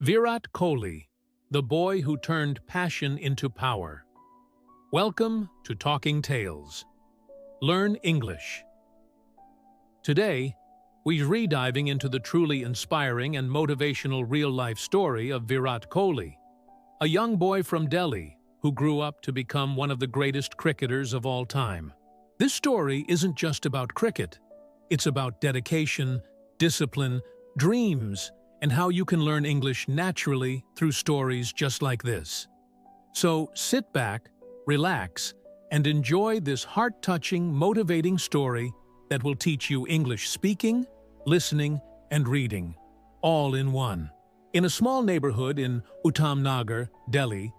Virat Kohli, the boy who turned passion into power. Welcome to Talking Tales. Learn English. Today, we're re-diving into the truly inspiring and motivational real-life story of Virat Kohli, a young boy from Delhi who grew up to become one of the greatest cricketers of all time. This story isn't just about cricket. It's about dedication, discipline, dreams, and how you can learn English naturally through stories just like this. So sit back, relax, and enjoy this heart-touching, motivating story that will teach you English speaking, listening, and reading, all in one. In a small neighborhood in Uttamnagar, Delhi,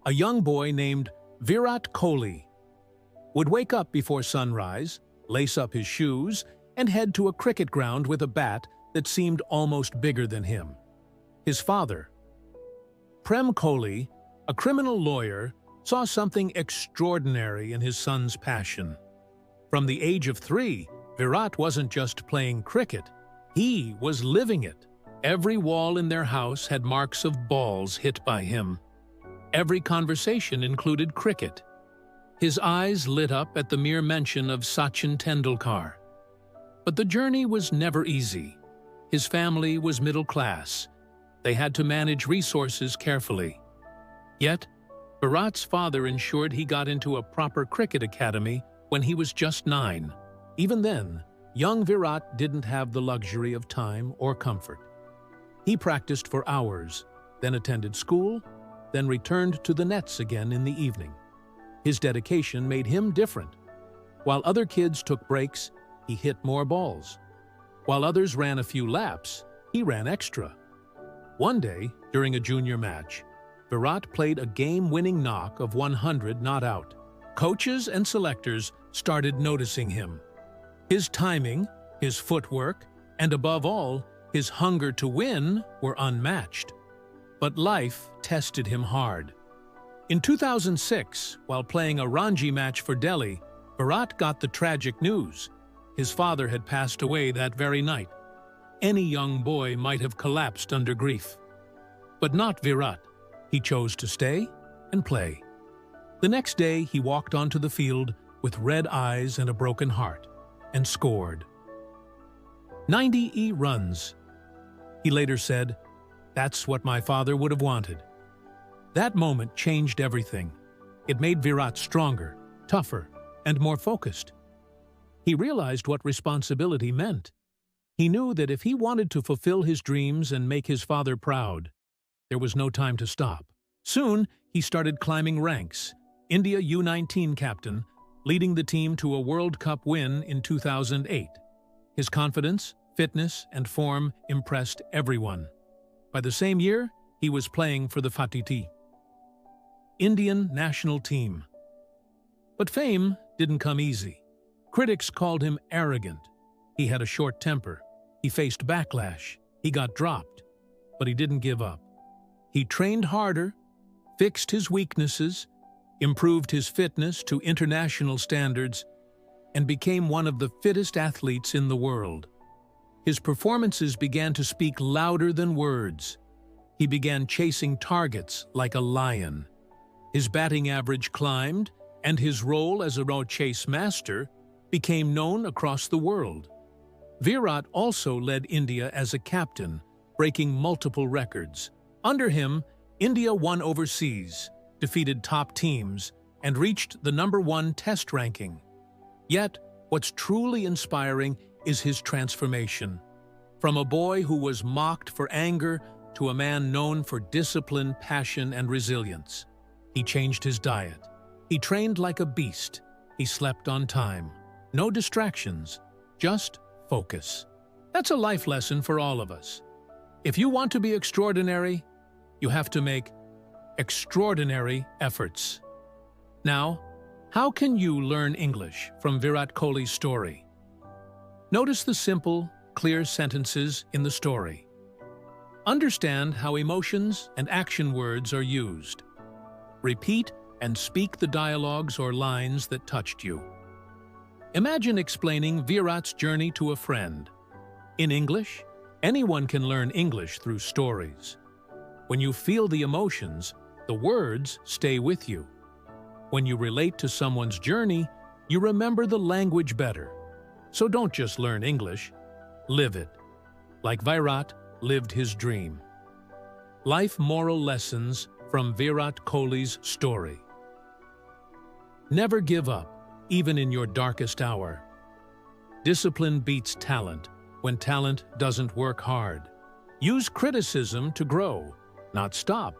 a young boy named Virat Kohli would wake up before sunrise, lace up his shoes, and head to a cricket ground with a bat that seemed almost bigger than him. His father, Prem Kohli, a criminal lawyer, saw something extraordinary in his son's passion. From the age of 3, Virat wasn't just playing cricket, he was living it. Every wall in their house had marks of balls hit by him. Every conversation included cricket. His eyes lit up at the mere mention of Sachin Tendulkar. But the journey was never easy. His family was middle class. They had to manage resources carefully. Yet, Virat's father ensured he got into a proper cricket academy when he was just 9. Even then, young Virat didn't have the luxury of time or comfort. He practiced for hours, then attended school, then returned to the nets again in the evening. His dedication made him different. While other kids took breaks, he hit more balls. While others ran a few laps, he ran extra. One day, during a junior match, Virat played a game-winning knock of 100 not out. Coaches and selectors started noticing him. His timing, his footwork, and above all, his hunger to win were unmatched. But life tested him hard. In 2006, while playing a Ranji match for Delhi, Virat got the tragic news. His father had passed away that very night. Any young boy might have collapsed under grief. But not Virat. He chose to stay and play. The next day, he walked onto the field with red eyes and a broken heart, and scored 90 runs. He later said, "That's what my father would have wanted." That moment changed everything. It made Virat stronger, tougher, and more focused. He realized what responsibility meant. He knew that if he wanted to fulfill his dreams and make his father proud, there was no time to stop. Soon, he started climbing ranks, India U19 captain, leading the team to a World Cup win in 2008. His confidence, fitness, and form impressed everyone. By the same year, he was playing for the Fatiti Indian national team. But fame didn't come easy. Critics called him arrogant. He had a short temper. He faced backlash. He got dropped. But he didn't give up. He trained harder, fixed his weaknesses, improved his fitness to international standards, and became one of the fittest athletes in the world. His performances began to speak louder than words. He began chasing targets like a lion. His batting average climbed, and his role as a chase master became known across the world. Virat also led India as a captain, breaking multiple records. Under him, India won overseas, defeated top teams, and reached the #1 test ranking. Yet, what's truly inspiring is his transformation. From a boy who was mocked for anger to a man known for discipline, passion, and resilience. He changed his diet. He trained like a beast. He slept on time. No distractions, just focus. That's a life lesson for all of us. If you want to be extraordinary, you have to make extraordinary efforts. Now, how can you learn English from Virat Kohli's story? Notice the simple, clear sentences in the story. Understand how emotions and action words are used. Repeat and speak the dialogues or lines that touched you. Imagine explaining Virat's journey to a friend. In English, anyone can learn English through stories. When you feel the emotions, the words stay with you. When you relate to someone's journey, you remember the language better. So don't just learn English, live it. Like Virat lived his dream. Life moral lessons from Virat Kohli's story. Never give up, even in your darkest hour. Discipline beats talent when talent doesn't work hard. Use criticism to grow, not stop.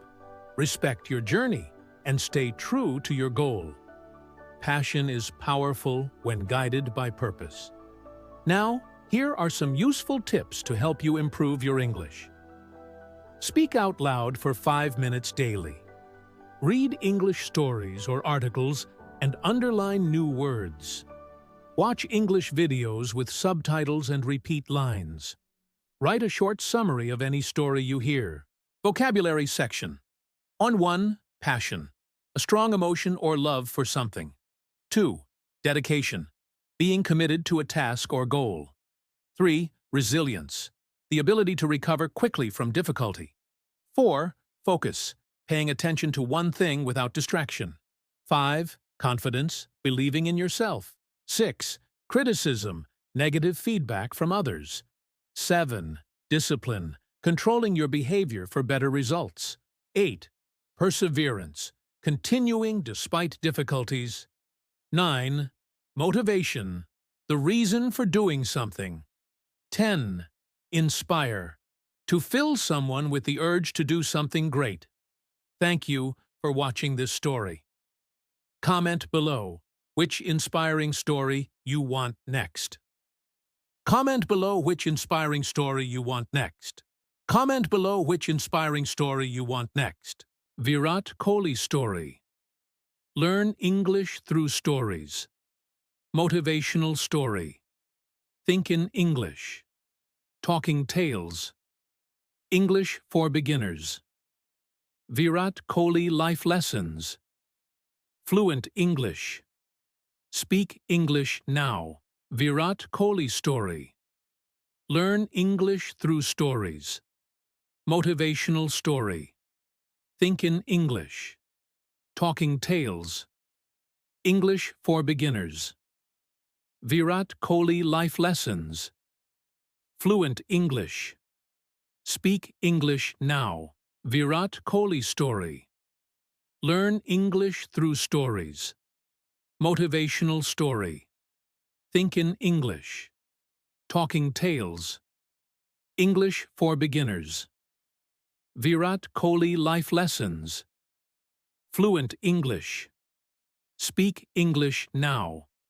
Respect your journey and stay true to your goal. Passion is powerful when guided by purpose. Now, here are some useful tips to help you improve your English. Speak out loud for 5 minutes daily. Read English stories or articles and underline new words. Watch English videos with subtitles and repeat lines. Write a short summary of any story you hear. Vocabulary section. On 1, passion, a strong emotion or love for something. 2, dedication, being committed to a task or goal. 3, resilience, the ability to recover quickly from difficulty. 4, focus, paying attention to one thing without distraction. 5, confidence, believing in yourself. 6, criticism, negative feedback from others. 7, discipline, controlling your behavior for better results. 8, perseverance, continuing despite difficulties. 9, motivation, the reason for doing something. 10, inspire, to fill someone with the urge to do something great. Thank you for watching this story. Comment below which inspiring story you want next. Comment below which inspiring story you want next. Comment below which inspiring story you want next. Virat Kohli story. Learn English through stories. Motivational story. Think in English. Talking tales. English for beginners. Virat Kohli life lessons. Fluent English. Speak English now. Virat Kohli story. Learn English through stories. Motivational story. Think in English. Talking tales. English for beginners. Virat Kohli life lessons. Fluent English. Speak English now. Virat Kohli story. Learn English through stories. Motivational story. Think in English. Talking tales. English for beginners. Virat Kohli life lessons. Fluent English. Speak English now.